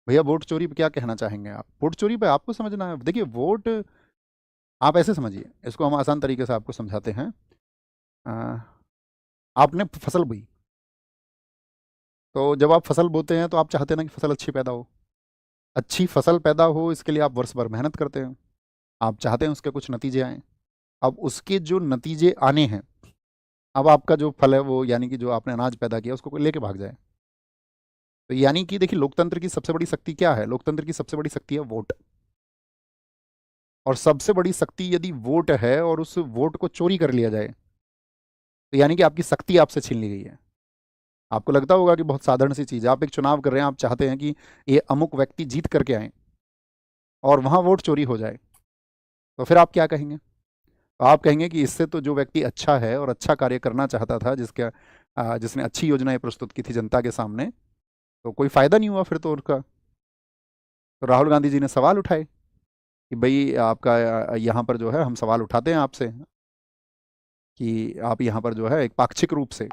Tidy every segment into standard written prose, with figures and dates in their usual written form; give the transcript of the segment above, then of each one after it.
भैया वोट चोरी पे क्या कहना चाहेंगे आप? वोट चोरी पे आपको समझना है। देखिए वोट, आप ऐसे समझिए, इसको हम आसान तरीके से आपको समझाते हैं। अ, आपने फसल बोई, तो जब आप फसल बोते हैं तो आप चाहते हैं ना कि फसल अच्छी पैदा हो। अच्छी फसल पैदा हो इसके लिए आप वर्ष भर मेहनत करते हैं। आप चाहते हैं उसके कुछ नतीजे आए। अब उसके जो नतीजे आने हैं, अब आपका जो फल है वो, यानी कि जो आपने अनाज पैदा किया उसको कोई लेके भाग जाए, तो यानी कि देखिए लोकतंत्र की सबसे बड़ी शक्ति क्या है? लोकतंत्र की सबसे बड़ी शक्ति है वोट। और सबसे बड़ी शक्ति यदि वोट है और उस वोट को चोरी कर लिया जाए, तो यानी कि आपकी शक्ति आपसे छीन ली गई है। आपको लगता होगा कि बहुत साधारण सी चीज़ है, आप एक चुनाव कर रहे हैं, आप चाहते हैं कि ये अमुक व्यक्ति जीत करके आए और वहां वोट चोरी हो जाए, तो फिर आप क्या कहेंगे? तो आप कहेंगे कि इससे तो जो व्यक्ति अच्छा है और अच्छा कार्य करना चाहता था, जिसने अच्छी योजनाएं प्रस्तुत की थी जनता के सामने, तो कोई फायदा नहीं हुआ फिर तो उसका। तो राहुल गांधी जी ने सवाल उठाए कि भाई आपका यहाँ पर जो है, हम सवाल उठाते हैं आपसे कि आप यहाँ पर जो है एक पाक्षिक रूप से,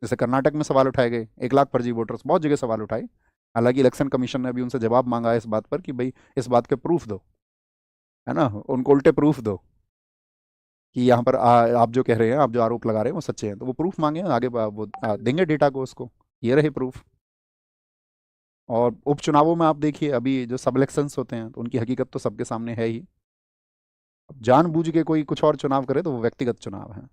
जैसे कर्नाटक में सवाल उठाए गए 1 लाख फर्जी वोटर्स, बहुत जगह सवाल उठाए। हालांकि इलेक्शन कमीशन ने अभी उनसे जवाब मांगा है इस बात पर कि भाई इस बात के प्रूफ दो, है ना, उनको उल्टे प्रूफ दो कि यहाँ पर आप जो कह रहे हैं, आप जो आरोप लगा रहे हैं वो सच्चे हैं, तो वो प्रूफ मांगे आगे, वो देंगे डेटा को उसको। ये रहे प्रूफ। और उपचुनावों में आप देखिए, अभी जो सब इलेक्शंस होते हैं तो उनकी हकीकत तो सबके सामने है ही। अब जानबूझ के कोई कुछ और चुनाव करे तो वो व्यक्तिगत चुनाव है।